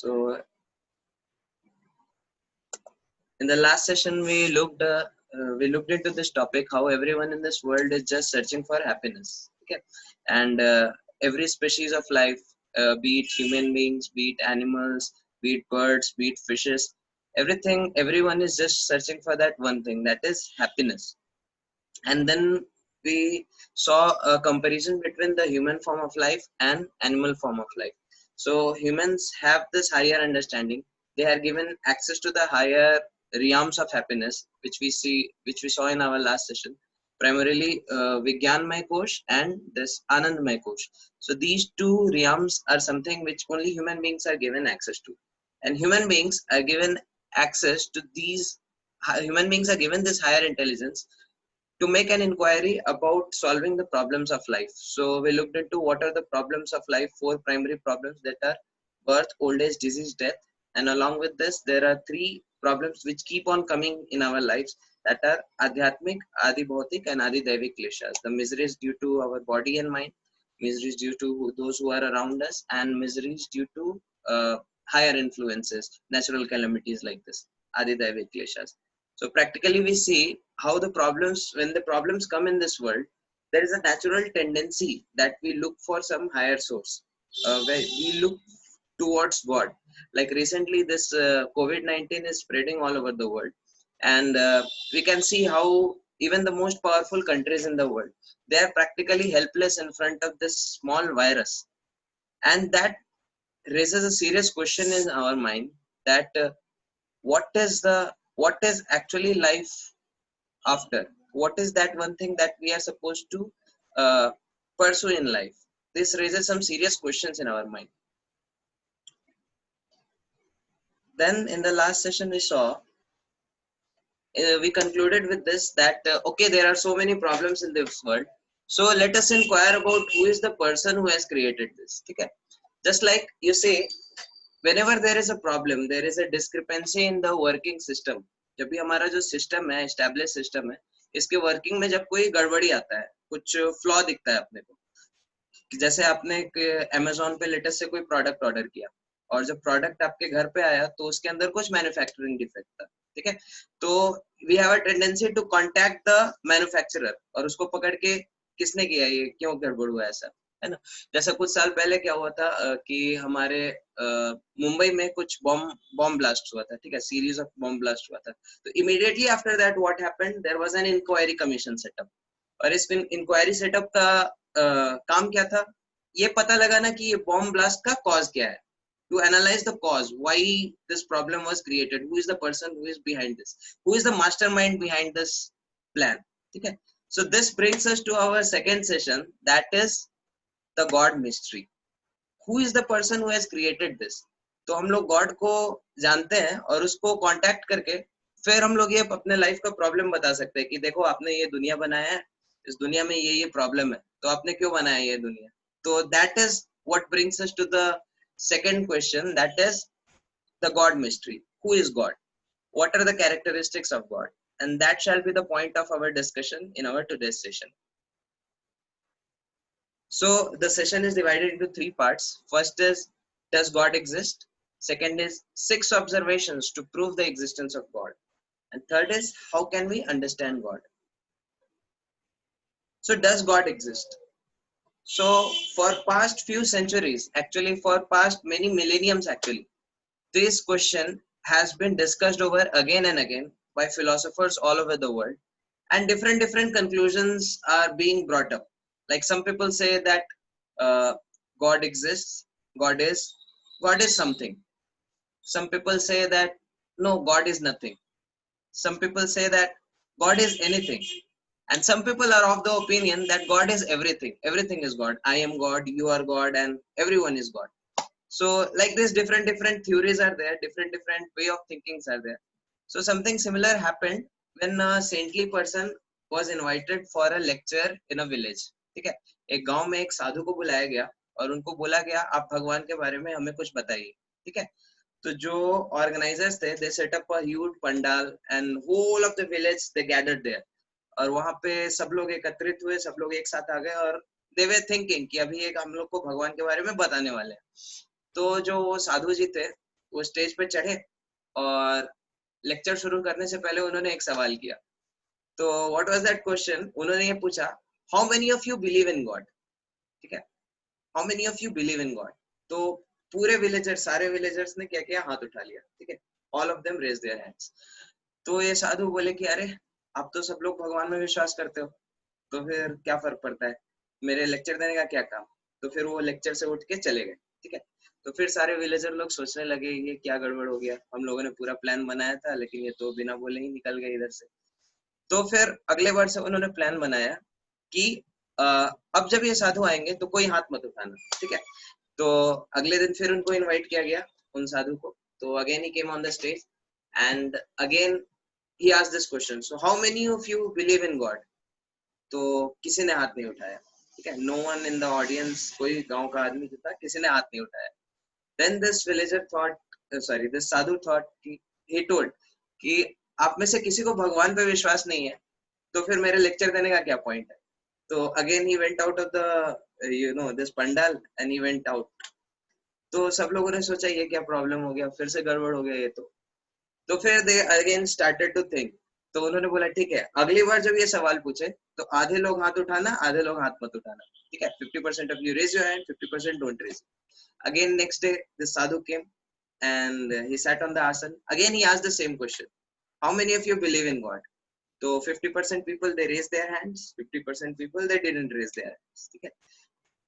So in the last session, we looked into this topic, how everyone in this world is just searching for happiness. Okay, and every species of life, be it human beings, be it animals, be it birds, be it fishes, everyone is just searching for that one thing, that is happiness. And then we saw a comparison between the human form of life and animal form of life. So humans have this higher understanding. They are given access to the higher realms of happiness, which we saw in our last session, primarily Vigyanmay Kosh and this Anandmay Kosh. So these two realms are something which only human beings are given access to, and human beings are given this higher intelligence to make an inquiry about solving the problems of life. So we looked into what are the problems of life, four primary problems, that are birth, old age, disease, death. And along with this, there are three problems which keep on coming in our lives, that are Adhyatmik, Adi Bhautik, and Adi Daivik Kleshas. The miseries due to our body and mind, miseries due to those who are around us, and miseries due to higher influences, natural calamities like this, Adi Daivik Kleshas. So practically we see how when the problems come in this world, there is a natural tendency that we look for some higher source, where we look towards God. Like recently, this COVID-19 is spreading all over the world, and we can see how even the most powerful countries in the world, they are practically helpless in front of this small virus, and that raises a serious question in our mind, that what is actually life after? What is that one thing that we are supposed to uh, pursue in life? This raises some serious questions in our mind. Then in the last session we concluded with this, that okay, there are so many problems in this world, so let us inquire about who is the person who has created this. Okay, just like you say, whenever there is a problem, there is a discrepancy in the working system. जब भी हमारा जो system है, establish system है, इसके working में जब कोई गड़बड़ी आता है, कुछ फ्लॉ दिखता है अपने को, जैसे आपने अमेजोन पे लेटेस्ट से कोई प्रोडक्ट ऑर्डर किया, और जब प्रोडक्ट आपके घर पे आया तो उसके अंदर कुछ मैन्युफैक्चरिंग डिफेक्ट था, ठीक है, तो we have a tendency to contact the manufacturer, और उसको पकड़ के किसने किया, ये क्यों गड़बड़ हुआ, ऐसा है ना। जैसा कुछ साल पहले क्या हुआ था कि हमारे मुंबई में कुछ बॉम्ब ब्लास्ट हुआ था, ठीक है, सीरीज ऑफ बॉम्ब ब्लास्ट हुआ था, तो immediately after that what happened, there was an inquiry commission set up, और इस इंक्वायरी सेटअप का काम क्या था, ये पता लगाना कि ये बॉम्ब ब्लास्ट का कॉज क्या है, to analyze the cause, why this problem was created, who is the person who is behind this, who is the mastermind behind this plan. Okay, so this brings us to our second session, that is the God mystery. Who is the person who has created this? तो हम लोग God को जानते हैं, और उसको contact करके फिर हम लोग ये अपने लाइफ का प्रॉब्लम बता सकते हैं कि देखो, आपने ये दुनिया बनाया है, इस दुनिया में ये प्रॉब्लम है, तो आपने क्यों बनाया ये दुनिया। तो that is what brings us to the second question, that is the God mystery. Who is God? What are the characteristics of God? And that shall be the point of our discussion in our today's session. So the session is divided into three parts. First is, does God exist? Second is 6 observations to prove the existence of God. And third is, how can we understand God? So does God exist? So for past few centuries, actually for past many millenniums actually, this question has been discussed over again and again by philosophers all over the world, and different conclusions are being brought up. Like some people say that God exists, God is something. Some people say that no, God is nothing. Some people say that God is anything. And some people are of the opinion that God is everything. Everything is God. I am God, you are God, and everyone is God. So like this, different theories are there, different way of thinkings are there. So something similar happened when a saintly person was invited for a lecture in a village. ठीक है, एक गांव में एक साधु को बुलाया गया और उनको बोला गया, आप भगवान के बारे में हमें कुछ बताइए। ठीक है, तो जो ऑर्गेनाइजर्स थे, they set up a huge pandal and whole of the village they gathered there. और वहां पे सब लोग एकत्रित हुए, सब लोग एक साथ आ गए, और they were thinking कि अभी एक हम लोग को भगवान के बारे में बताने वाले हैं। तो जो साधु जी थे, वो स्टेज पे चढ़े और लेक्चर शुरू करने से पहले उन्होंने एक सवाल किया। तो व्हाट वाज दैट क्वेश्चन? उन्होंने ये पूछा, how many of you believe in God? ठीक है, how many of you believe in God? तो पूरे विलेजर्स, सारे विलेजर्स ने क्या किया? हाथ उठा लिया। ठीक है, all of them raise their hands. तो ये साधु बोले कि अरे आप तो सब लोग भगवान में विश्वास करते हो, तो फिर क्या फर्क पड़ता है, मेरे लेक्चर देने का क्या काम? तो फिर वो लेक्चर से उठ के चले गए। ठीक है, तो फिर सारे विलेजर लोग सोचने लगे ये क्या गड़बड़ हो गया, हम लोगों ने पूरा प्लान बनाया था लेकिन ये तो बिना बोले ही निकल गए इधर से। तो फिर अगले वर्ष उन्होंने प्लान बनाया कि अब जब ये साधु आएंगे तो कोई हाथ मत उठाना। ठीक है, तो अगले दिन फिर उनको इनवाइट किया गया, उन साधु को। तो again he came on the stage and again he asked this question, so how many of you believe in God? तो किसी ने हाथ नहीं उठाया। ठीक है, no one in the audience, कोई गांव का आदमी जो था, किसी ने हाथ नहीं उठाया। Then this villager thought, sorry this sadhu thought कि, ही टोल्ड कि आप में से किसी को भगवान पे विश्वास नहीं है तो फिर मेरे लेक्चर देने का क्या पॉइंट है? तो again he went out of the this pandal and he went out. तो सब लोगों ने सोचा ये क्या प्रॉब्लम हो गया, फिर से गड़बड़ हो गया ये तो फिर they again started to think. तो उन्होंने बोला ठीक है, अगली बार जब ये सवाल पूछे तो आधे लोग हाथ उठाना, आधे लोग हाथ मत उठाना। ठीक है, 50% of you raise your hand, 50% don't raise. Again next day the sadhu came and he sat on the asan. Again he asked the same question, how many of you believe in God? So 50% people they raised their hands, 50% people they didn't raise their hands. ठीक है,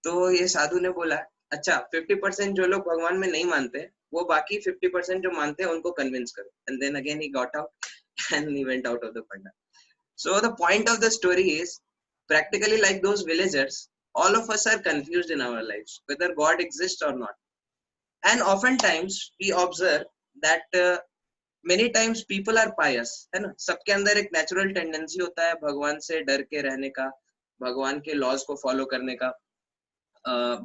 तो ये साधु ने बोला अच्छा 50% जो लोग भगवान में नहीं मानते, वो बाकी 50% जो मानते हैं उनको कन्विंस करो। And then again he got out and he went out of the pandal. So the point of the story is practically like those villagers, all of us are confused in our lives whether God exists or not. And oftentimes we observe that many times people are pious, है ना? सबके अंदर एक natural tendency होता है भगवान से डर के रहने का, भगवान के लॉज को फॉलो करने का,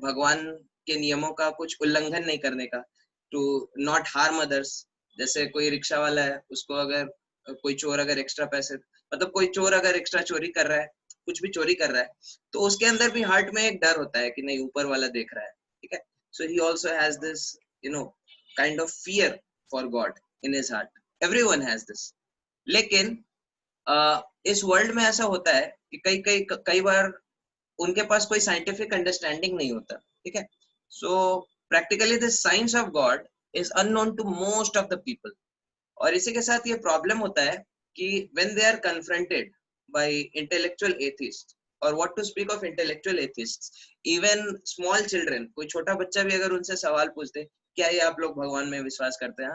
भगवान के नियमों का कुछ उल्लंघन नहीं करने का, टू नॉट हार्म अदर्स। जैसे कोई रिक्शा वाला है, उसको अगर कोई चोर अगर एक्स्ट्रा पैसे, मतलब कोई चोर अगर एक्स्ट्रा चोरी कर रहा है, कुछ भी चोरी कर रहा है, तो उसके अंदर भी हार्ट में एक डर होता है कि नहीं ऊपर वाला देख रहा है। ठीक है, so he also has this kind of fear for God in his heart, everyone has this. लेकिन इस वर्ल्ड में ऐसा होता है कि कई बार उनके पास कोई साइंटिफिक अंडरस्टैंडिंग नहीं होता। ठीक है, so practically the science of God is unknown to most of the people. और इसी के साथ ये प्रॉब्लम होता है कि when they are confronted by intellectual atheist, और what to speak of intellectual atheists, even small children, कोई छोटा बच्चा भी अगर उनसे सवाल पूछते क्या ये आप लोग भगवान में विश्वास करते हैं?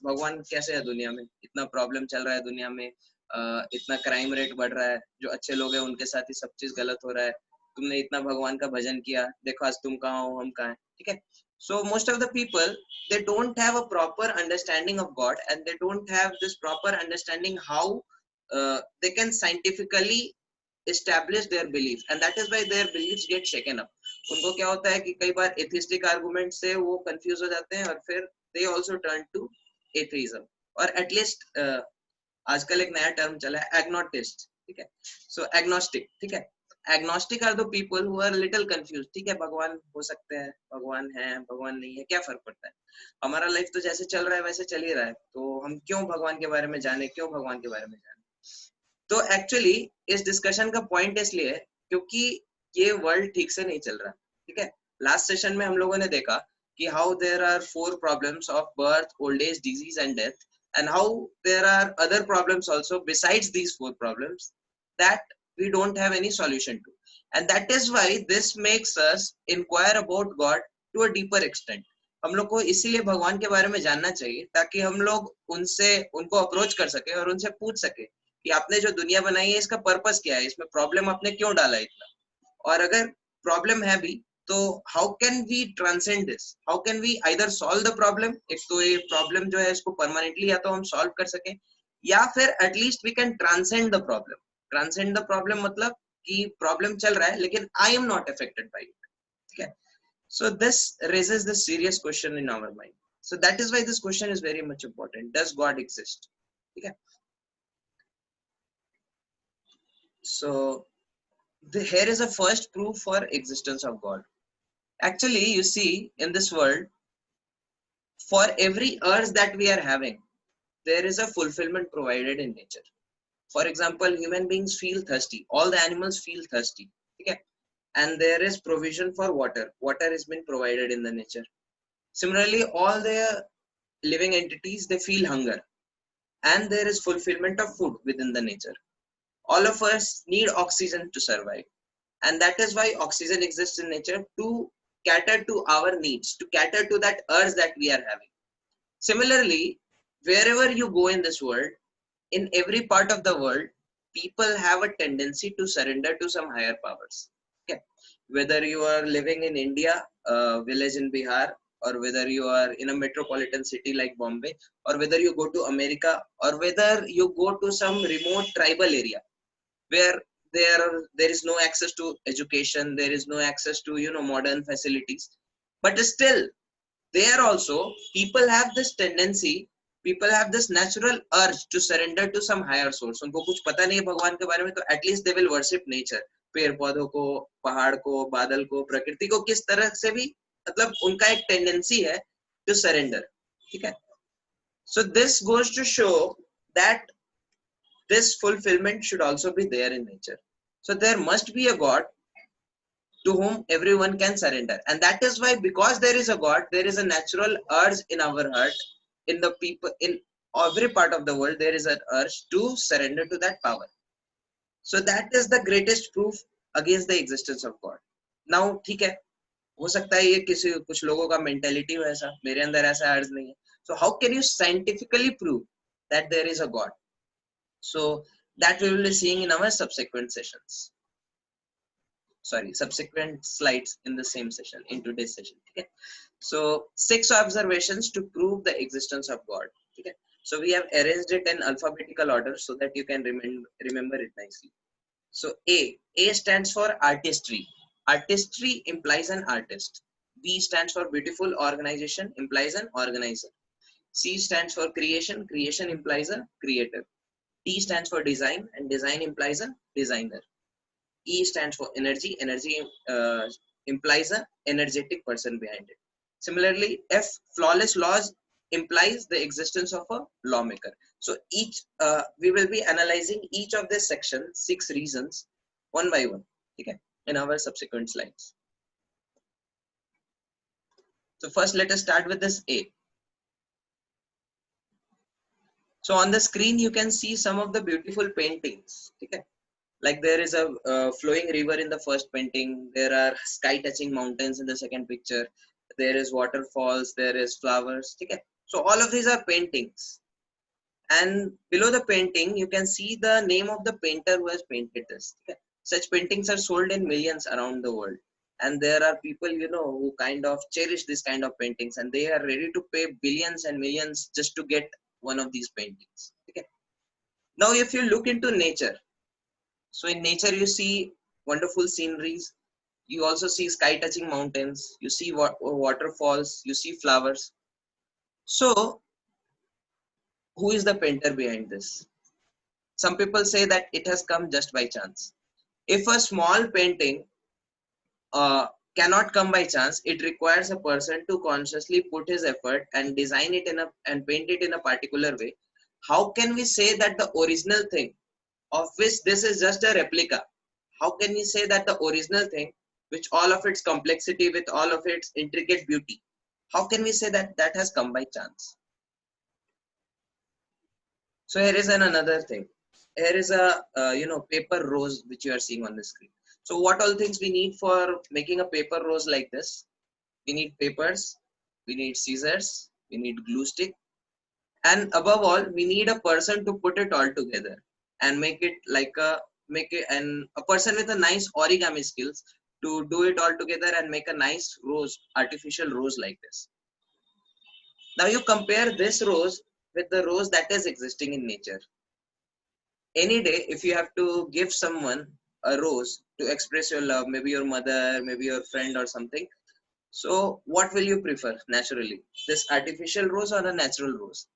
भगवान कैसे है दुनिया में, इतना प्रॉब्लम चल रहा है दुनिया में, इतना क्राइम रेट बढ़ रहा है, जो अच्छे लोग हैं उनके साथ ही सब चीज गलत हो रहा है, तुमने इतना भगवान का भजन किया, देखो आज तुम कहाँ हो हम कहाँ हैं। ठीक है, so most of the people they don't have a proper understanding of God, and they don't have this proper understanding how they can scientifically establish their belief, and that is why their beliefs get shaken up. उनको क्या होता है कि कई बार atheistic argument से वो confuse हो जाते हैं और फिर they also turn to atheism, और एटलीस्ट आजकल एक नया टर्म चला है एग्नोटिस्ट। ठीक है, सो एग्नोस्टिक। ठीक है, agnostic are the people who are little confuse. ठीक है, भगवान हो सकते हैं, भगवान है, भगवान नहीं है, क्या फर्क पड़ता है, हमारा लाइफ तो जैसे चल रहा है वैसे चल ही रहा है, तो हम क्यों भगवान के बारे में जाने, क्यों भगवान के बारे में जाने। तो एक्चुअली इस डिस्कशन का पॉइंट इसलिए है क्योंकि ये वर्ल्ड ठीक से नहीं चल रहा। ठीक है, लास्ट सेशन में हम लोगों ने देखा कि how there are 4 problems of birth, old age, disease and death, and how there are other problems also besides these 4 problems that we don't have any solution to, and that is why this makes us inquire about God to a deeper extent. हम लोग को इसीलिए भगवान के बारे में जानना चाहिए ताकि हम लोग उनसे उनको अप्रोच कर सके और उनसे पूछ सके कि आपने जो दुनिया बनाई है इसका पर्पस क्या है, इसमें प्रॉब्लम आपने क्यों डाला इतना, और अगर प्रॉब्लम है भी तो how can we transcend this, how can we either solve the problem, एक तो ये प्रॉब्लम जो है इसको परमानेंटली या तो हम सॉल्व कर सके, या फिर at least we can transcend the problem. Transcend the problem मतलब कि प्रॉब्लम चल रहा है लेकिन I am not affected by it. ठीक है, so this raises the serious question in our mind, so that is why this question is very much important, does God exist. ठीक है, so here is a first proof for existence of God. Actually, you see, in this world, For every urge that we are having, there is a fulfillment provided in nature. For example, human beings feel thirsty, all the animals feel thirsty, okay? And there is provision for water. Water has been provided in the nature. Similarly, all the living entities, they feel hunger, and there is fulfillment of food within the nature. All of us need oxygen to survive, and that is why oxygen exists in nature, to cater to our needs, to cater to that urge that we are having. Similarly, wherever you go in this world, in every part of the world, people have a tendency to surrender to some higher powers. Okay. Whether you are living in India, a village in Bihar, or whether you are in a metropolitan city like Bombay, or whether you go to America, or whether you go to some remote tribal area where there is no access to education, there is no access to modern facilities, but still there also people have this tendency, people have this natural urge to surrender to some higher source. उनको कुछ पता नहीं है भगवान के बारे में, तो at least they will worship nature, पेड़ पौधों को, पहाड़ को, बादल को, प्रकृति को, किस तरह से भी, मतलब उनका एक टेंडेंसी है टू सरेंडर, ठीक है. So this goes to show that this fulfillment should also be there in nature. So there must be a God to whom everyone can surrender, and that is why, because there is a God, there is a natural urge in our heart, in the people, in every part of the world, there is an urge to surrender to that power. So that is the greatest proof against the existence of God. Now ठीक है, हो सकता है ये किसी कुछ लोगों का मेंटेलिटी हो ऐसा, मेरे अंदर ऐसा अर्ज नहीं है. So how can you scientifically prove that there is a God? So that we will be seeing in our subsequent slides in the same session, in today's session. Okay. So 6 observations to prove the existence of God. Okay. So we have arranged it in alphabetical order so that you can remember it nicely. So A stands for artistry. Artistry implies an artist. B stands for beautiful. Organization implies an organizer. C stands for creation. Creation implies a creator. T stands for design, and design implies a designer. E stands for energy. Energy implies an energetic person behind it. Similarly, F, flawless laws, implies the existence of a lawmaker. So each we will be analyzing each of this section, 6 reasons, one by one, okay, in our subsequent slides. So first, let us start with this A. So on the screen, you can see some of the beautiful paintings. Okay. Like there is a flowing river in the first painting. There are sky touching mountains in the second picture. There is waterfalls. There is flowers. Okay. So all of these are paintings. And below the painting, you can see the name of the painter who has painted this. Okay. Such paintings are sold in millions around the world. And there are people, who kind of cherish this kind of paintings, and they are ready to pay billions and millions just to get one of these paintings. Okay. Now, if you look into nature, so in nature, you see wonderful sceneries. You also see sky touching mountains. You see waterfalls. You see flowers. So who is the painter behind this? Some people say that it has come just by chance. If a small painting cannot come by chance, it requires a person to consciously put his effort and design it and paint it in a particular way. How can we say that the original thing, of which this is just a replica, how can we say that the original thing, which all of its complexity, with all of its intricate beauty, how can we say that that has come by chance? So here is another thing. Here is a paper rose which you are seeing on the screen. So what all things we need for making a paper rose like this? We need papers, we need scissors, we need glue stick, and above all, we need a person to put it all together and make it like a person with a nice origami skills to do it all together and make a nice rose, artificial rose like this. Now you compare this rose with the rose that is existing in nature. Any day, if you have to give someone a rose to express your love, maybe your mother, maybe your friend or something, so what will you prefer naturally? This artificial rose or a natural rose?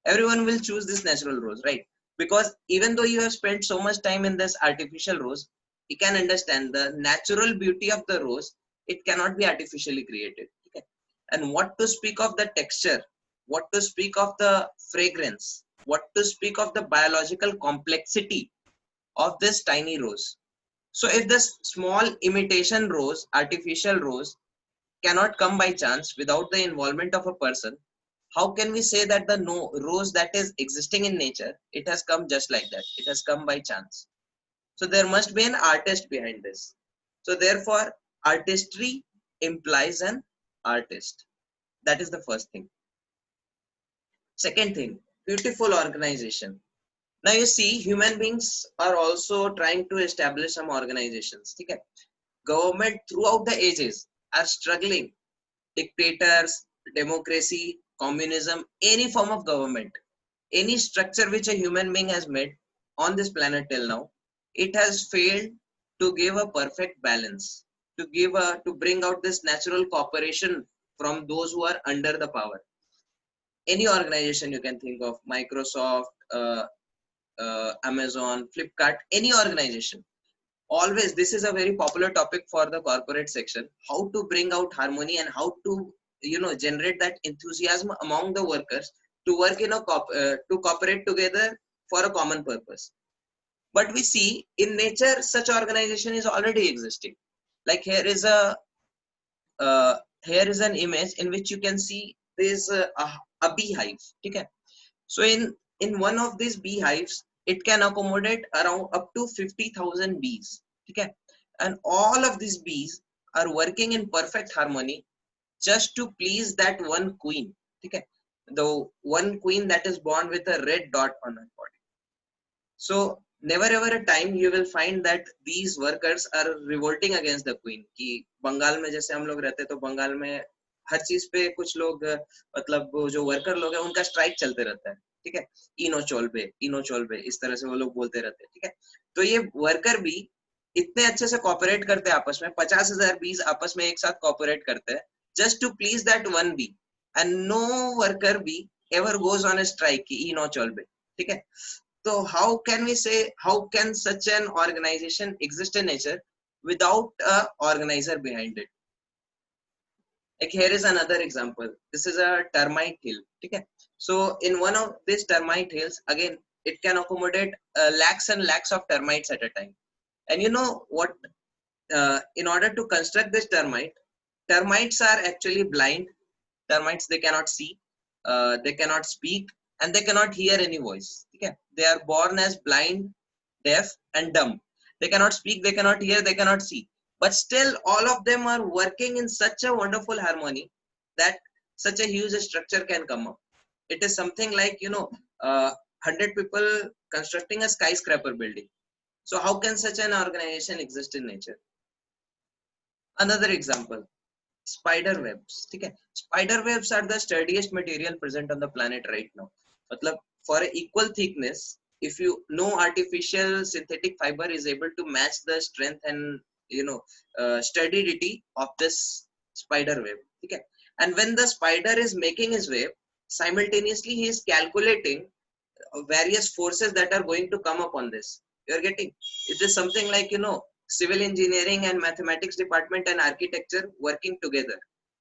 Everyone will choose this natural rose, right? Because even though you have spent so much time in this artificial rose, you can understand the natural beauty of the rose. It cannot be artificially created. Okay? And what to speak of the texture, what to speak of the fragrance, what to speak of the biological complexity of this tiny rose. So if this small imitation rose, artificial rose, cannot come by chance without the involvement of a person, how can we say that the no rose that is existing in nature, it has come just like that, it has come by chance? So there must be an artist behind this. So therefore, artistry implies an artist. That is the first thing. Second thing, beautiful organization. Now you see, human beings are also trying to establish some organizations. Okay? Government throughout the ages are struggling. Dictators, democracy, communism, any form of government, any structure which a human being has made on this planet till now, it has failed to give a perfect balance, to bring out this natural cooperation from those who are under the power. Any organization you can think of, Microsoft, Amazon, Flipkart, any organization. Always, this is a very popular topic for the corporate section. How to bring out harmony and how to, generate that enthusiasm among the workers to work to cooperate together for a common purpose. But we see in nature, such organization is already existing. Like here is an image in which you can see there's a beehive. Okay? So in one of these beehives, it can accommodate around up to 50,000 bees. Okay? And all of these bees are working in perfect harmony just to please that one queen. Okay? The one queen that is born with a red dot on her body. So never ever a time you will find that these workers are revolting against the queen. कि बंगाल में जैसे हम लोग रहते तो बंगाल में हर चीज पे कुछ लोग मतलब जो वर्कर लोग हैं उनका स्ट्राइक चलते रहता है. ठीक है, इनो चोल पे इस तरह से वो लोग बोलते रहते हैं. ठीक है, तो ये वर्कर भी इतने अच्छे से कॉपरेट करते हैं आपस में. 50,000 बीज आपस में एक साथ कॉपरेट करते हैं just to please that one be. And no worker be ever goes on a strike की इनो चोल पे. ठीक है, so how can we say, how can such an organization exist in nature without a organizer behind it? Like here is another example. This is a termite hill. Okay? So in one of these termite hills, again, it can accommodate lakhs and lakhs of termites at a time. And you know what? In order to construct this termites are actually blind. Termites, they cannot see, they cannot speak, and they cannot hear any voice. Okay? They are born as blind, deaf, and dumb. They cannot speak, they cannot hear, they cannot see. But still, all of them are working in such a wonderful harmony that such a huge structure can come up. It is something like, 100 people constructing a skyscraper building. So how can such an organization exist in nature? Another example, spider webs. Okay? Spider webs are the sturdiest material present on the planet right now. Matlab, for equal thickness, if you no artificial synthetic fiber is able to match the strength and sturdidity of this spider web. Okay? And when the spider is making his web, simultaneously he is calculating various forces that are going to come up on this. You're getting it is something like civil engineering and mathematics department and architecture working together.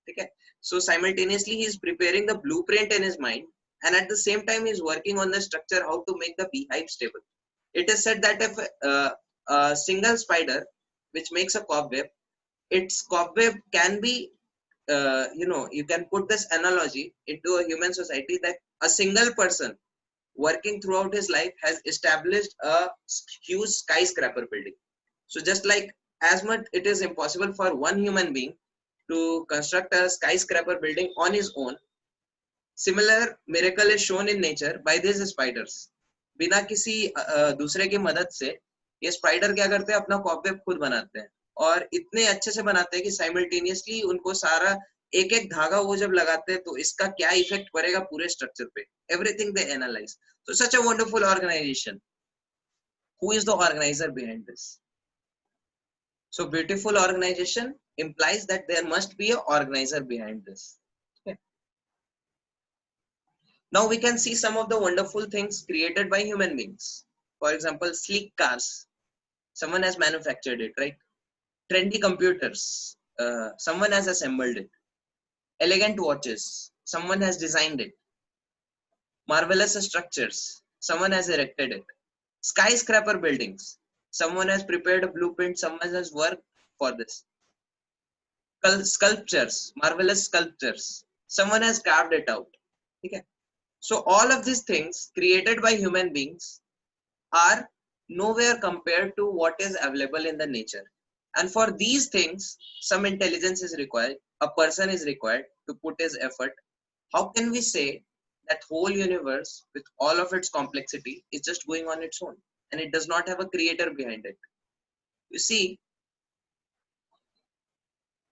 Okay? So simultaneously he is preparing the blueprint in his mind, and at the same time he is working on the structure, how to make the beehive stable. It is said that if a single spider which makes a cobweb, its cobweb can be you can put this analogy into a human society, that a single person working throughout his life has established a huge skyscraper building. So just like as much it is impossible for one human being to construct a skyscraper building on his own, similar miracle is shown in nature by these spiders. बिना किसी दूसरे की मदद से ये spider क्या करते हैं, अपना कॉबवेब खुद बनाते हैं, और इतने अच्छे से बनाते हैं कि साइमल्टेनियसली उनको सारा एक एक धागा वो जब लगाते हैं तो इसका क्या इफेक्ट पड़ेगा पूरे स्ट्रक्चर पे, everything they analyse. So such a wonderful organization. Who is the organizer behind this? So beautiful organization implies that there must be an organizer behind this. Okay. Now we can see some of the wonderful things created by human beings. For example, sleek cars. Someone has manufactured it, right? Trendy computers. Someone has assembled it. Elegant watches, someone has designed it. Marvelous structures, someone has erected it. Skyscraper buildings, someone has prepared a blueprint, someone has worked for this. Sculptures, marvelous sculptures, someone has carved it out. Okay. So all of these things created by human beings are nowhere compared to what is available in the nature. And for these things, some intelligence is required. A person is required to put his effort. How can we say that whole universe with all of its complexity is just going on its own and it does not have a creator behind it? You see,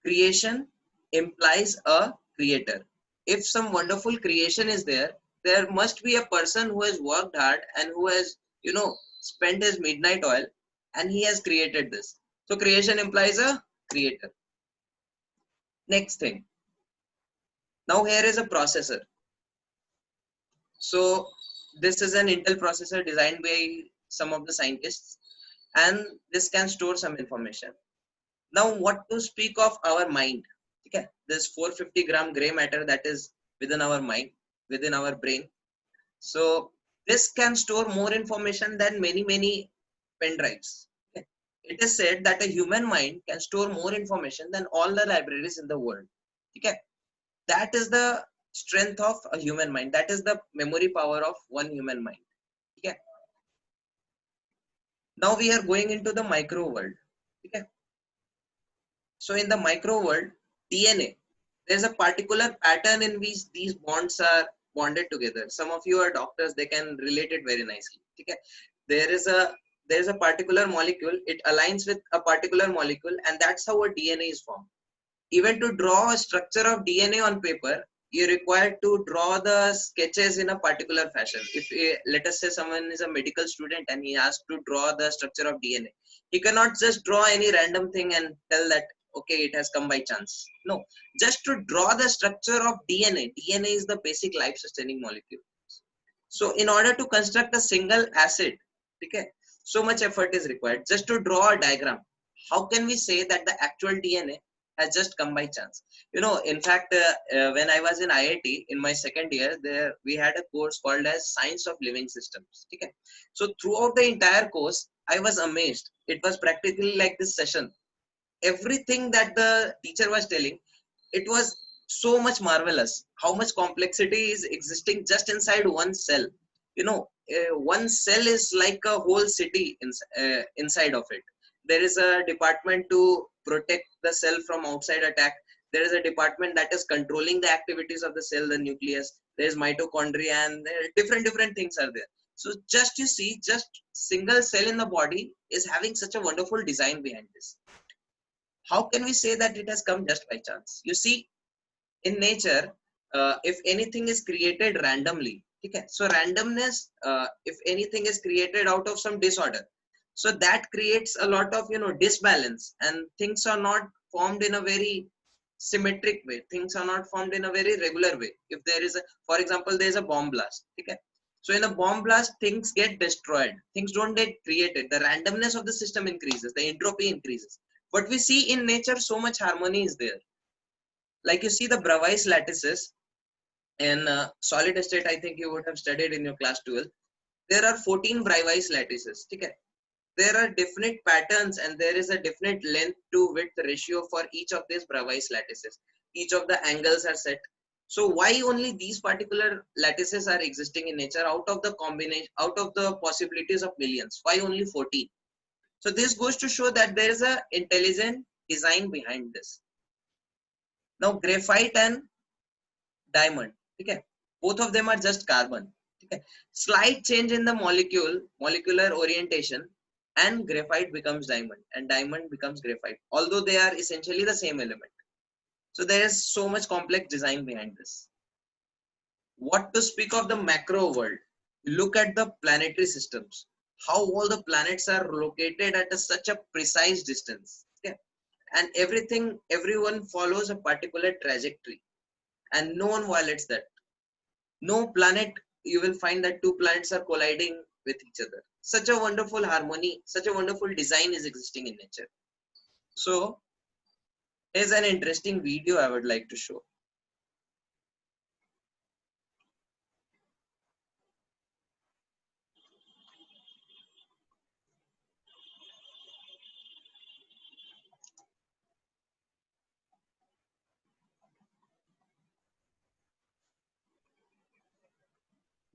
creation implies a creator. If some wonderful creation is there, there must be a person who has worked hard and who has, spent his midnight oil and he has created this. So creation implies a creator. Next thing. Now here is a processor. So this is an Intel processor designed by some of the scientists, and this can store some information. Now what to speak of our mind? Okay, this 450-gram gray matter that is within our mind, within our brain. So this can store more information than many pen drives. Okay. It is said that a human mind can store more information than all the libraries in the world. Okay. That is the strength of a human mind. That is the memory power of one human mind. Okay. Now we are going into the micro world. Okay. So in the micro world, DNA, there's a particular pattern in which these bonds are bonded together. Some of you are doctors, they can relate it very nicely. Okay. There is a particular molecule, it aligns with a particular molecule, and that's how a DNA is formed. Even to draw a structure of DNA on paper, you're required to draw the sketches in a particular fashion. If let us say someone is a medical student and he has to draw the structure of DNA, he cannot just draw any random thing and tell that, okay, it has come by chance. No, just to draw the structure of DNA. DNA is the basic life sustaining molecule. So in order to construct a single acid, okay, so much effort is required just to draw a diagram. How can we say that the actual DNA has just come by chance? In fact, when I was in IIT in my second year, there we had a course called as Science of Living Systems. Okay, so throughout the entire course, I was amazed. It was practically like this session. Everything that the teacher was telling, it was so much marvelous. How much complexity is existing just inside one cell. One cell is like a whole city inside of it. There is a department to protect the cell from outside attack. There is a department that is controlling the activities of the cell, the nucleus. There is mitochondria, and different things are there. So just you see, just single cell in the body is having such a wonderful design behind this. How can we say that it has come just by chance? You see, in nature, if anything is created randomly, okay, so randomness, if anything is created out of some disorder, so that creates a lot of disbalance, and things are not formed in a very symmetric way. Things are not formed in a very regular way. If there is for example, there is a bomb blast, okay, so in a bomb blast, things get destroyed, things don't get created. The randomness of the system increases, the entropy increases. But we see in nature, so much harmony is there. Like you see the Bravais lattices in solid state, I think you would have studied in your class 12. There are 14 Bravais lattices. Okay? There are definite patterns and there is a definite length to width ratio for each of these Bravais lattices. Each of the angles are set. So why only these particular lattices are existing in nature out of the combination, out of the possibilities of millions? Why only 14? So this goes to show that there is a intelligent design behind this. Now graphite and diamond, okay, both of them are just carbon. Okay, slight change in the molecular orientation, and graphite becomes diamond, and diamond becomes graphite. Although they are essentially the same element. So there is so much complex design behind this. What to speak of the macro world? Look at the planetary systems. How all the planets are located at such a precise distance. Okay, and everyone follows a particular trajectory, and no one violates that. No planet, you will find that two planets are colliding with each other. Such a wonderful harmony, such a wonderful design is existing in nature. So here's an interesting video I would like to show.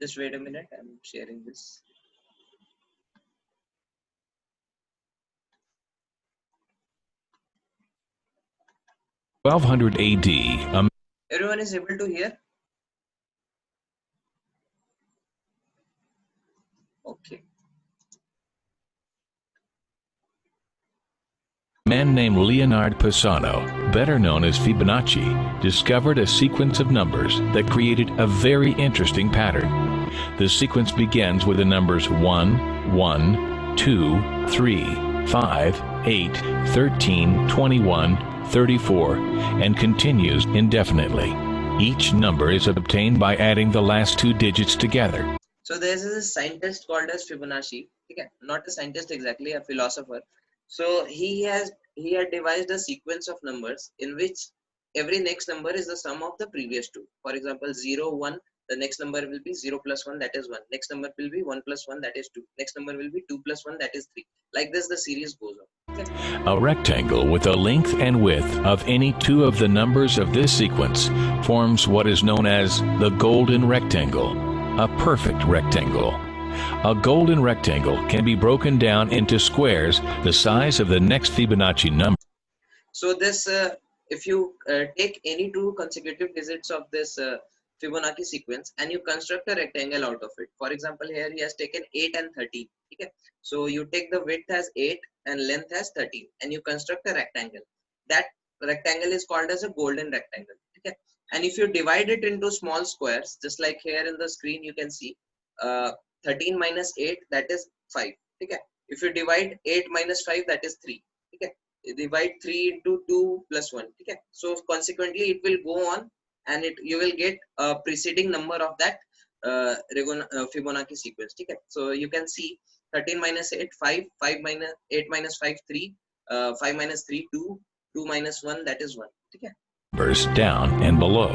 Just wait a minute, I'm sharing this. (1200 AD), Everyone is able to hear? Okay. a man named Leonard Pisano, better known as Fibonacci, discovered a sequence of numbers that created a very interesting pattern. The sequence begins with the numbers 1, 1, 2, 3, 5, 8, 13, 21, 34, and continues indefinitely. Each number is obtained by adding the last two digits together. So there's a scientist called as Fibonacci. Okay, not a scientist exactly, a philosopher. So he had devised a sequence of numbers in which every next number is the sum of the previous two. For example, 0, 1, the next number will be 0 plus 1, that is 1. Next number will be 1 plus 1, that is 2. Next number will be 2 plus 1, that is 3. Like this, the series goes on. Okay. A rectangle with a length and width of any two of the numbers of this sequence forms what is known as the golden rectangle, a perfect rectangle. A golden rectangle can be broken down into squares the size of the next Fibonacci number. So this, if you take any two consecutive digits of this Fibonacci sequence and you construct a rectangle out of it. For example, here he has taken 8 and 13. Okay. So you take the width as 8 and length as 13 and you construct a rectangle. That rectangle is called as a golden rectangle. Okay. And if you divide it into small squares, just like here in the screen you can see 13 minus 8, that is 5. Okay. If you divide 8 minus 5, that is 3. Okay. Divide 3 into 2 plus 1. Okay. So consequently it will go on and you will get a preceding number of that Fibonacci sequence. Okay. So you can see 13 minus 8 5, 5 minus 8 minus 5 3, 5 minus 3 2, 2 minus 1, that is 1. Okay. Numbers down and below.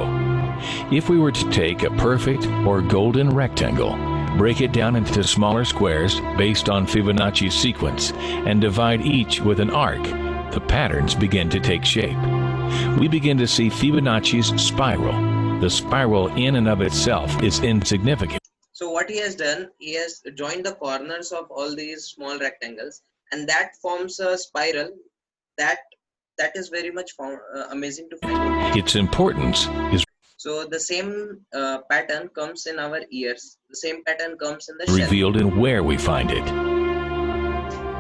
If we were to take a perfect or golden rectangle, break it down into smaller squares based on Fibonacci's sequence, and divide each with an arc, the patterns begin to take shape. We begin to see Fibonacci's spiral. The spiral in and of itself is insignificant. So what he has done, he has joined the corners of all these small rectangles and that forms a spiral that is very much amazing to find out. Its importance is so the same pattern comes in our ears. The same pattern comes in the revealed shell. in where we find it.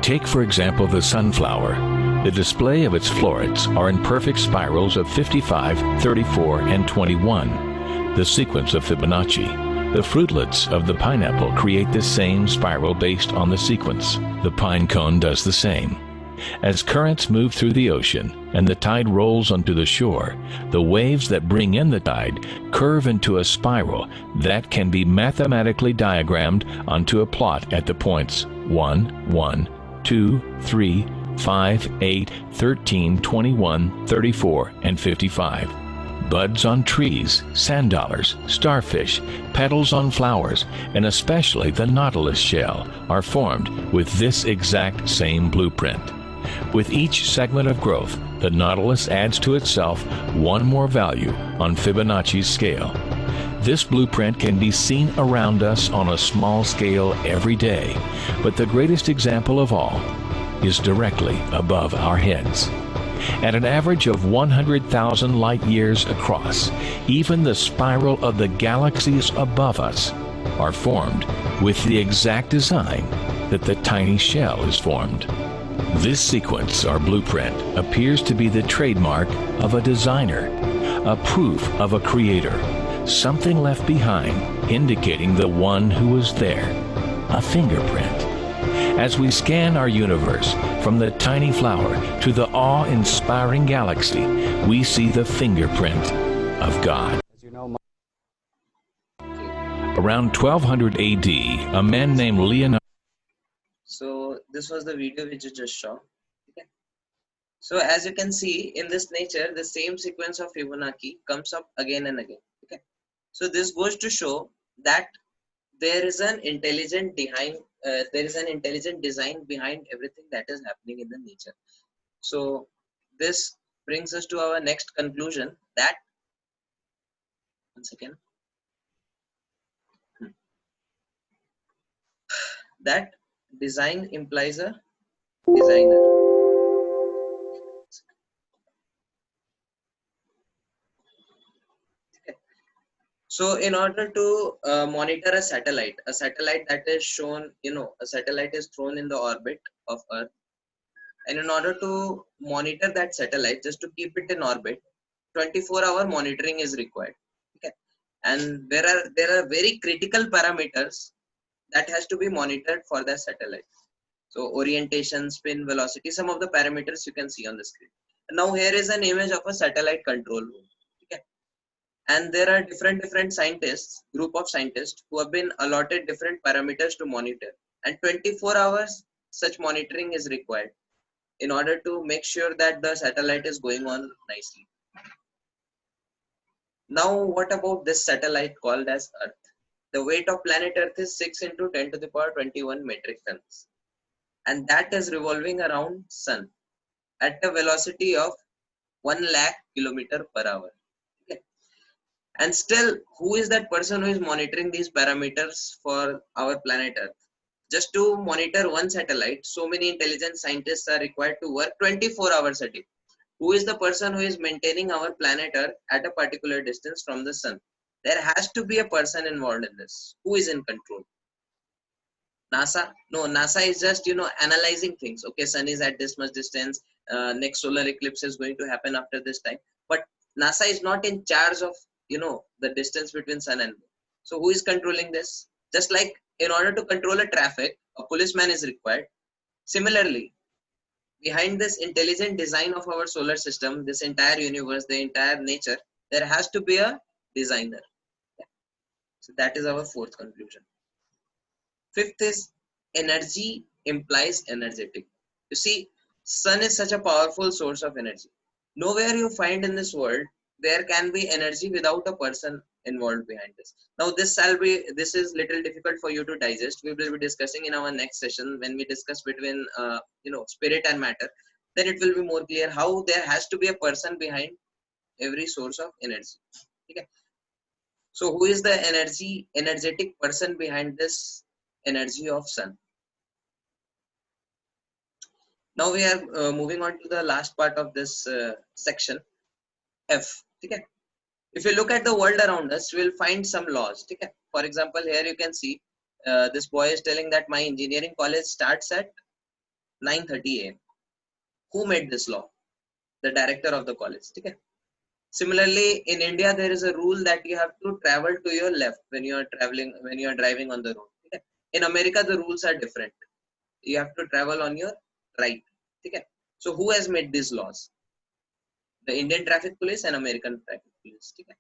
Take, for example, the sunflower. The display of its florets are in perfect spirals of 55, 34, and 21, the sequence of Fibonacci. The fruitlets of the pineapple create the same spiral based on the sequence. The pine cone does the same. As currents move through the ocean and the tide rolls onto the shore, the waves that bring in the tide curve into a spiral that can be mathematically diagrammed onto a plot at the points 1, 1, 2, 3, 5, 8, 13, 21, 34, and 55. Buds on trees, sand dollars, starfish, petals on flowers, and especially the nautilus shell are formed with this exact same blueprint. With each segment of growth, the nautilus adds to itself one more value on Fibonacci's scale. This blueprint can be seen around us on a small scale every day, but the greatest example of all is directly above our heads. At an average of 100,000 light years across, even the spiral of the galaxies above us are formed with the exact design that the tiny shell is formed. This sequence or blueprint appears to be the trademark of a designer, a proof of a creator, something left behind indicating the one who was there, a fingerprint. As we scan our universe from the tiny flower to the awe-inspiring galaxy, we see the fingerprint of God. Around 1200 AD, a man named Leonard. So this was the video which you just saw. Okay. So as you can see in this nature, the same sequence of Fibonacci comes up again and again. Okay. So this goes to show that there is an intelligent design behind everything that is happening in the nature. So this brings us to our next conclusion that, one second. that design implies a designer. So in order to monitor a satellite that is shown, a satellite is thrown in the orbit of Earth, and in order to monitor that satellite, just to keep it in orbit, 24-hour monitoring is required. Okay, and there are very critical parameters that has to be monitored for the satellite. So orientation, spin, velocity, some of the parameters you can see on the screen. Now here is an image of a satellite control room. Okay, and there are different scientists, group of scientists who have been allotted different parameters to monitor, and 24 hours such monitoring is required in order to make sure that the satellite is going on nicely. Now what about this satellite called as Earth? The weight of planet Earth is 6 into 10 to the power 21 metric tons, and that is revolving around Sun at a velocity of 1 lakh kilometer per hour. Okay. And still, who is that person who is monitoring these parameters for our planet Earth? Just to monitor one satellite, so many intelligent scientists are required to work 24 hours a day. Who is the person who is maintaining our planet Earth at a particular distance from the sun? There has to be a person involved in this. Who is in control? NASA? No, NASA is just, analyzing things. Okay, sun is at this much distance. Next solar eclipse is going to happen after this time. But NASA is not in charge of, the distance between sun and moon. So who is controlling this? Just like in order to control a traffic, a policeman is required. Similarly, behind this intelligent design of our solar system, this entire universe, the entire nature, there has to be a designer. So that is our fourth conclusion. Fifth is energy implies energetic. You see, sun is such a powerful source of energy. Nowhere you find in this world there can be energy without a person involved behind this. Now this is little difficult for you to digest. We will be discussing in our next session when we discuss between spirit and matter. Then it will be more clear how there has to be a person behind every source of energy. Okay. So who is the energetic person behind this energy of sun? Now we are moving on to the last part of this section, F. Okay. If you look at the world around us, we will find some laws. Okay. For example, here you can see this boy is telling that my engineering college starts at 9:30 a.m. Who made this law? The director of the college. Okay. Similarly, in India, there is a rule that you have to travel to your left when you are driving on the road. Okay. In America, the rules are different. You have to travel on your right. Okay. So who has made these laws? The Indian traffic police and American traffic police. Okay.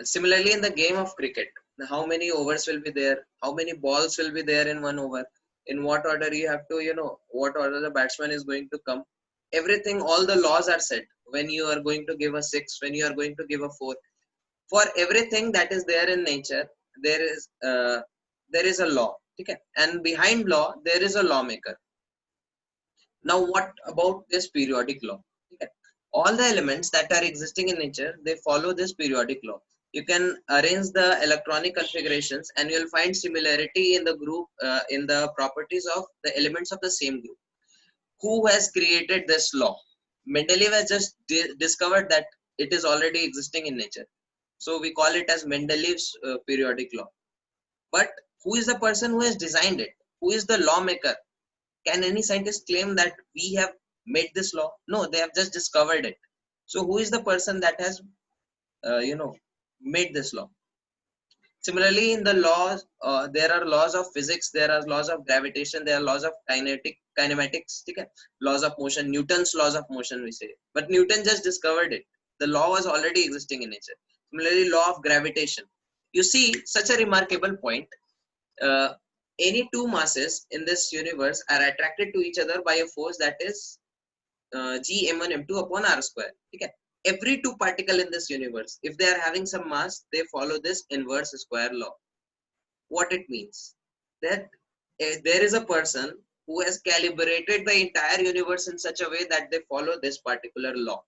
Similarly, in the game of cricket, how many overs will be there? How many balls will be there in one over? In what order you have to, what order the batsman is going to come? Everything, all the laws are set. When you are going to give a 6, when you are going to give a 4. For everything that is there in nature, there is a law. Okay? And behind law, there is a lawmaker. Now, what about this periodic law? Okay. All the elements that are existing in nature, they follow this periodic law. You can arrange the electronic configurations and you'll find similarity in the group, in the properties of the elements of the same group. Who has created this law? Mendeleev has just discovered that it is already existing in nature. So we call it as Mendeleev's periodic law. But who is the person who has designed it? Who is the lawmaker? Can any scientist claim that we have made this law? No, they have just discovered it. So who is the person that has, made this law? Similarly, in the laws, there are laws of physics, there are laws of gravitation, there are laws of kinematics, okay? Laws of motion, Newton's laws of motion, we say. But Newton just discovered it. The law was already existing in nature. Similarly, law of gravitation. You see, such a remarkable point. Any two masses in this universe are attracted to each other by a force that is g m1 m2 upon r square. Okay. Every two particle in this universe, if they are having some mass, they follow this inverse square law. What it means? That there is a person who has calibrated the entire universe in such a way that they follow this particular law.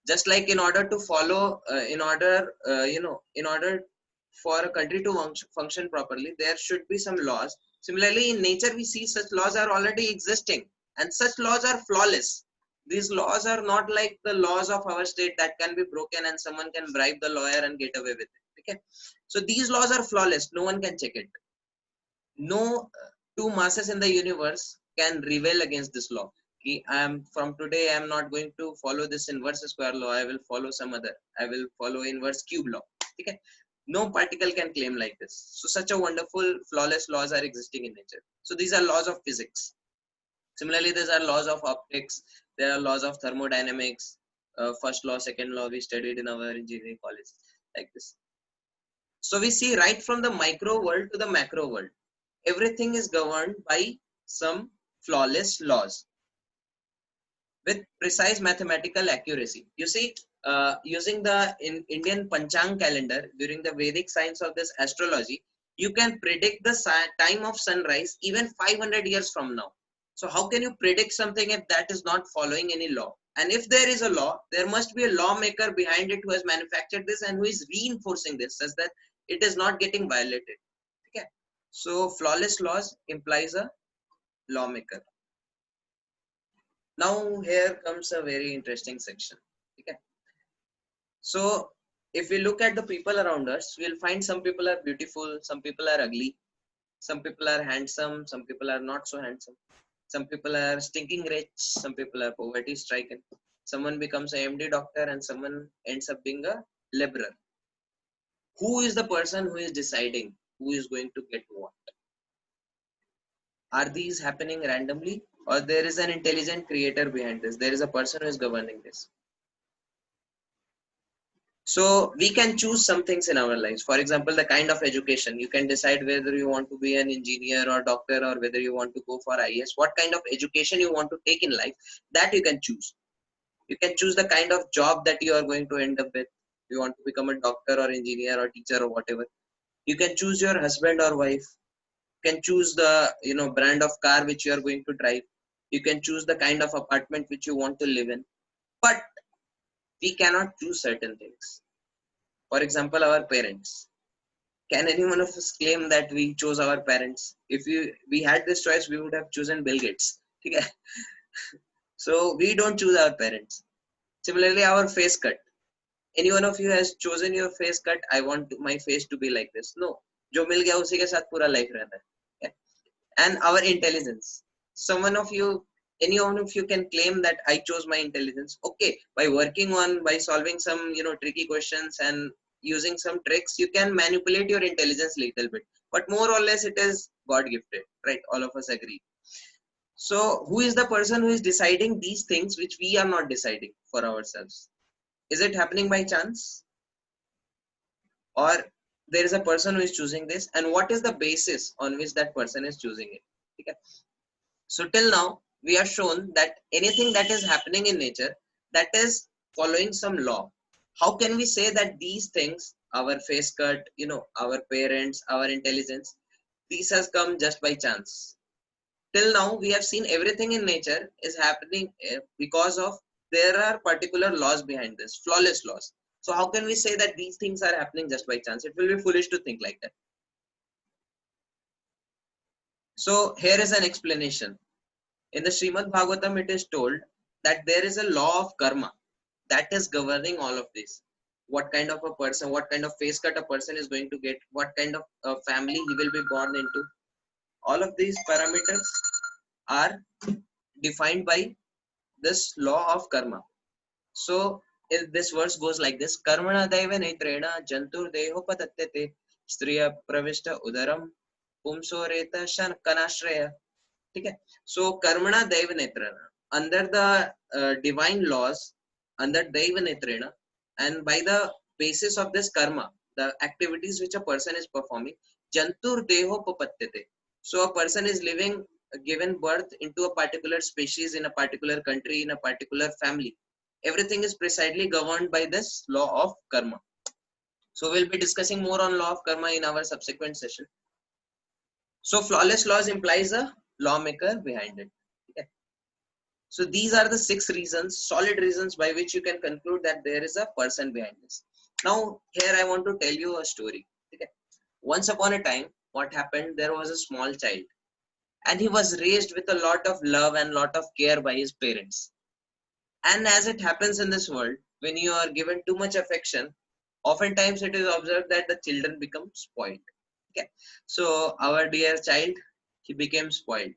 Just like in order to follow, in order for a country to function properly, there should be some laws. Similarly, in nature, we see such laws are already existing, and such laws are flawless. These laws are not like the laws of our state that can be broken and someone can bribe the lawyer and get away with it. Okay, so these laws are flawless. No one can check it. No two masses in the universe can rebel against this law. I am from today. I am not going to follow this inverse square law. I will follow some other. I will follow inverse cube law. Okay, no particle can claim like this. So such a wonderful, flawless laws are existing in nature. So these are laws of physics. Similarly, these are laws of optics. There are laws of thermodynamics. First law, second law we studied in our engineering college, like this. So we see right from the micro world to the macro world, everything is governed by some flawless laws with precise mathematical accuracy. You see, using the Indian Panchang calendar during the Vedic science of this astrology, you can predict the time of sunrise even 500 years from now. So how can you predict something if that is not following any law? And if there is a law, there must be a lawmaker behind it who has manufactured this and who is reinforcing this such that it is not getting violated. Okay. So flawless laws implies a lawmaker. Now here comes a very interesting section. Okay. So if we look at the people around us, we'll find some people are beautiful, some people are ugly, some people are handsome, some people are not so handsome. Some people are stinking rich, some people are poverty stricken. Someone becomes a MD doctor and someone ends up being a laborer. Who is the person who is deciding who is going to get what? Are these happening randomly, or there is an intelligent creator behind this? There is a person who is governing this. So we can choose some things in our lives. For example, the kind of education. You can decide whether you want to be an engineer or doctor, or whether you want to go for IAS. What kind of education you want to take in life, that you can choose. You can choose the kind of job that you are going to end up with. You want to become a doctor or engineer or teacher or whatever. You can choose your husband or wife. You can choose the brand of car which you are going to drive. You can choose the kind of apartment which you want to live in. But we cannot choose certain things. For example, our parents. Can any one of us claim that we chose our parents? If we had this choice, we would have chosen Bill Gates. Okay? So we don't choose our parents. Similarly, our face cut. Any one of you has chosen your face cut? I want my face to be like this. No. जो मिल गया उसी के साथ पूरा life रहता है. Okay? And our intelligence. Any one of you can claim that I chose my intelligence. Okay, by working on, by solving some tricky questions and using some tricks, you can manipulate your intelligence little bit. But more or less, it is God gifted, right? All of us agree. So who is the person who is deciding these things which we are not deciding for ourselves? Is it happening by chance? Or there is a person who is choosing this, and what is the basis on which that person is choosing it? Okay. So till now, we have shown that anything that is happening in nature, that is following some law. How can we say that these things, our face cut, our parents, our intelligence, these has come just by chance? Till now, we have seen everything in nature is happening because of there are particular laws behind this, flawless laws. So how can we say that these things are happening just by chance? It will be foolish to think like that. So here is an explanation. In the Srimad Bhagavatam, it is told that there is a law of karma that is governing all of this. What kind of a person, what kind of face cut a person is going to get, what kind of family he will be born into. All of these parameters are defined by this law of karma. So this verse goes like this: Karmana daiva netrena jantur deho patatyate striya pravishta udaram pumsoreta shan kanashraya. Okay. So karmana daiva netrena, under the divine laws, under daiva netrena, and by the basis of this karma, the activities which a person is performing, jantur deho papatyate. So a person is living, given birth into a particular species in a particular country, in a particular family. Everything is precisely governed by this law of karma. So we'll be discussing more on law of karma in our subsequent session. So flawless laws implies a lawmaker behind it. Okay. So these are the 6 reasons, solid reasons by which you can conclude that there is a person behind this. Now here I want to tell you a story. Okay. Once upon a time, what happened? There was a small child, and he was raised with a lot of love and lot of care by his parents. And as it happens in this world, when you are given too much affection, oftentimes it is observed that the children become spoiled. Okay, so our dear child, he became spoiled,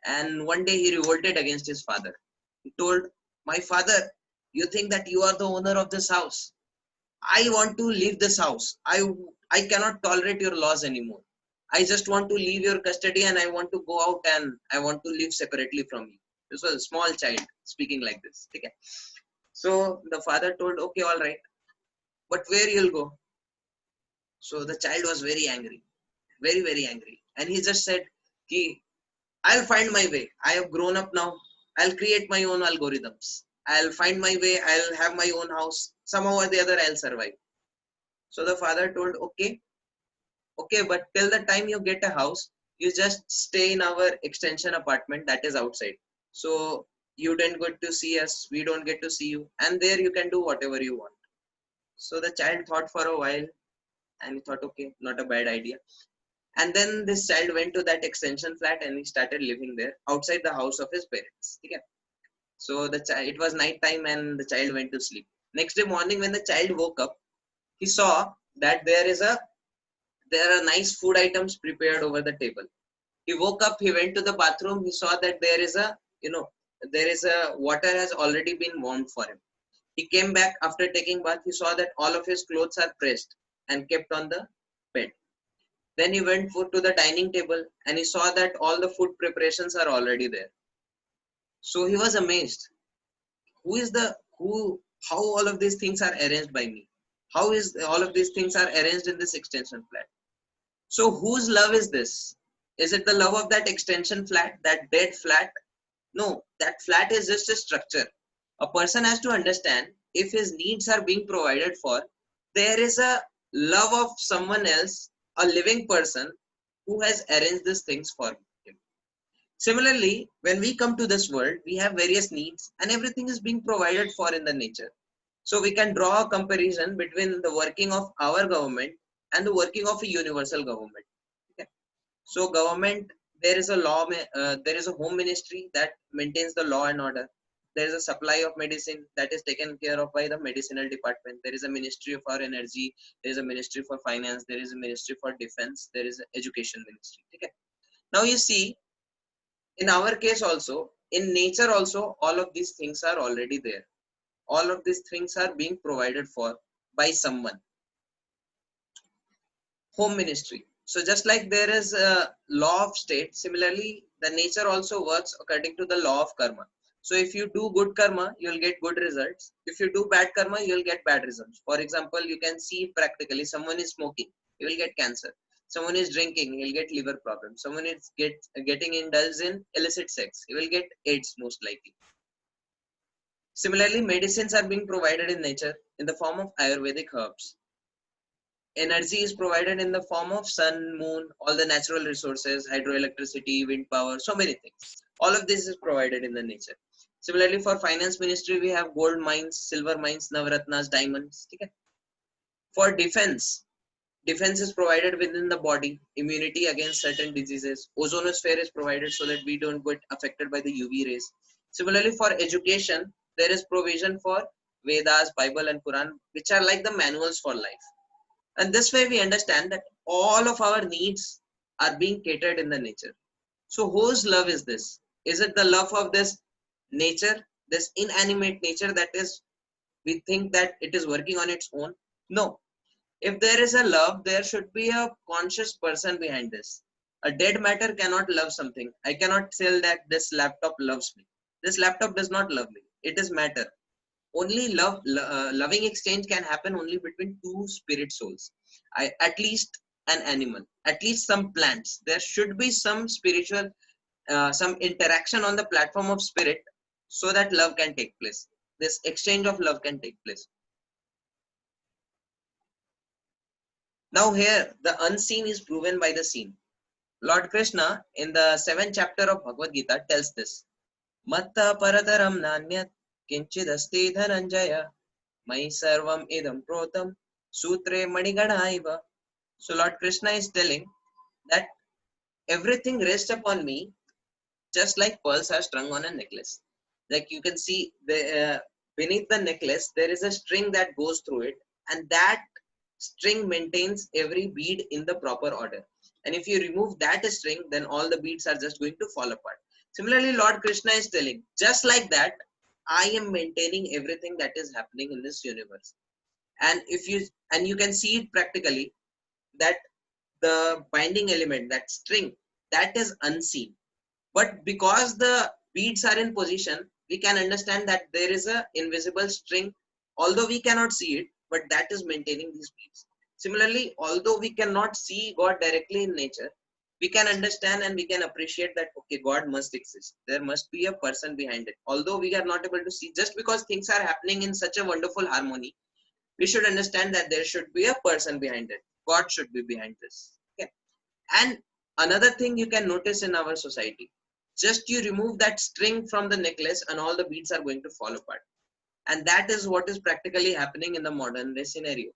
and one day he revolted against his father. He told, "My father, you think that you are the owner of this house? I want to leave this house. I cannot tolerate your laws anymore. I just want to leave your custody and I want to go out and I want to live separately from you." This was a small child speaking like this. Okay. So the father told, "Okay, all right, but where you'll go?" So the child was very angry, very, very angry. And he just said, "Ki, I'll find my way. I have grown up now. I'll create my own algorithms. I'll find my way. I'll have my own house. Somehow or the other, I'll survive." So the father told, "Okay, okay, but till the time you get a house, you just stay in our extension apartment that is outside. So you don't get to see us, we don't get to see you, and there you can do whatever you want." So the child thought for a while and he thought, okay, not a bad idea. And then this child went to that extension flat and he started living there outside the house of his parents. Okay. So the child, it was night time and the child went to sleep. Next day morning, when the child woke up, he saw that there are nice food items prepared over the table. He woke up, he went to the bathroom, he saw that there is a water has already been warmed for him. He came back after taking bath, he saw that all of his clothes are pressed and kept on the bed. Then he went to the dining table and he saw that all the food preparations are already there. So he was amazed. Who, how all of these things are arranged by me? How is all of these things are arranged in this extension flat? So whose love is this? Is it the love of that extension flat, that dead flat? No, that flat is just a structure. A person has to understand if his needs are being provided for, there is a love of someone else, a living person who has arranged these things for him. Similarly, when we come to this world, we have various needs and everything is being provided for in the nature. So we can draw a comparison between the working of our government and the working of a universal government. Okay. So government, there is a law, there is a home ministry that maintains the law and order. There is a supply of medicine that is taken care of by the medicinal department. There is a ministry for energy. There is a ministry for finance. There is a ministry for defense. There is an education ministry. Okay. Now you see, in our case also, in nature also, all of these things are already there. All of these things are being provided for by someone. Home ministry. So just like there is a law of state, similarly, the nature also works according to the law of karma. So if you do good karma, you'll get good results. If you do bad karma, you'll get bad results. For example, you can see practically someone is smoking, he will get cancer. Someone is drinking, he'll get liver problems. Someone is getting indulged in illicit sex, he will get AIDS most likely. Similarly, medicines are being provided in nature in the form of Ayurvedic herbs. Energy is provided in the form of sun, moon, all the natural resources, hydroelectricity, wind power, so many things. All of this is provided in the nature. Similarly, for finance ministry, we have gold mines, silver mines, navratnas, diamonds. Okay. For defense is provided within the body, immunity against certain diseases. Ozonosphere is provided so that we don't get affected by the UV rays. Similarly, for education, there is provision for Vedas, Bible, and Quran, which are like the manuals for life. And this way we understand that all of our needs are being catered in the nature. So whose love is this? Is it the love of this nature, this inanimate nature that is, we think that it is working on its own? No. If there is a love, there should be a conscious person behind this. A dead matter cannot love something. I cannot tell that this laptop loves me. This laptop does not love me. It is matter. Only loving exchange can happen only between two spirit souls. At least an animal, at least some plants. There should be some spiritual, some interaction on the platform of spirit so that love can take place. This exchange of love can take place. Now here, the unseen is proven by the seen. Lord Krishna in the 7th chapter of Bhagavad Gita tells this. Matta parataram nanyat kinchidasti dhananjaya Mai sarvam idam protam sutre manigana iva So Lord Krishna is telling that everything rests upon me, just like pearls are strung on a necklace. Like you can see beneath the necklace, there is a string that goes through it, and that string maintains every bead in the proper order. And if you remove that string, then all the beads are just going to fall apart. Similarly, Lord Krishna is telling, just like that, I am maintaining everything that is happening in this universe. And if you and you can see it practically, that the binding element, that string, that is unseen, but because the beads are in position, we can understand that there is a invisible string, although we cannot see it, but that is maintaining these beads. Similarly, although we cannot see God directly in nature, we can understand and we can appreciate that, okay, God must exist. There must be a person behind it. Although we are not able to see, just because things are happening in such a wonderful harmony, we should understand that there should be a person behind it. God should be behind this. Okay. And another thing you can notice in our society, just you remove that string from the necklace and all the beads are going to fall apart. And that is what is practically happening in the modern day scenario.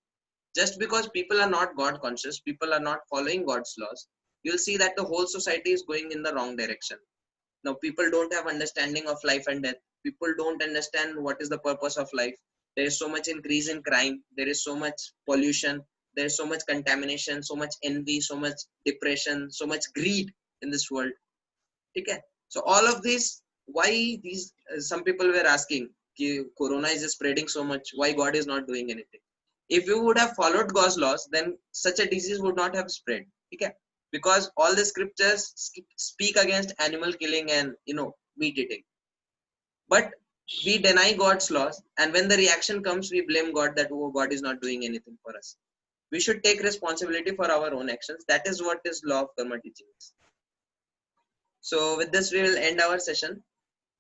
Just because people are not God conscious, people are not following God's laws, you'll see that the whole society is going in the wrong direction. Now people don't have understanding of life and death. People don't understand what is the purpose of life. There is so much increase in crime, there is so much pollution, there is so much contamination, so much envy, so much depression, so much greed in this world. Okay. So all of these, why these some people were asking, corona is spreading so much, why God is not doing anything? If you would have followed God's laws, then such a disease would not have spread. Okay. Because all the scriptures speak against animal killing and meat eating, but we deny God's laws, and when the reaction comes, we blame God that, oh, God is not doing anything for us. We should take responsibility for our own actions. That is what is law of karma teachings. So with this, we will end our session.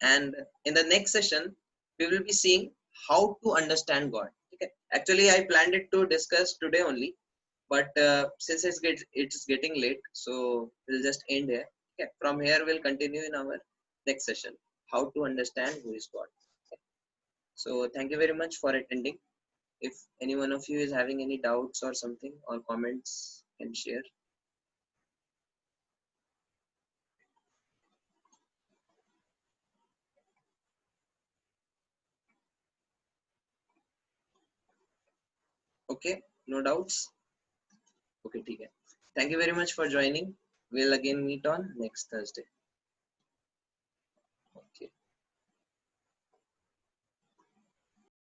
And in the next session, we will be seeing how to understand God. Okay. Actually, I planned it to discuss today only, but since it's getting late, so we'll just end here. Okay. From here, we'll continue in our next session, how to understand who is God. Okay. So thank you very much for attending. If any one of you is having any doubts or something or comments, can share. Okay, no doubts. Okay, ठीक है. Thank you very much for joining. We'll again meet on next Thursday.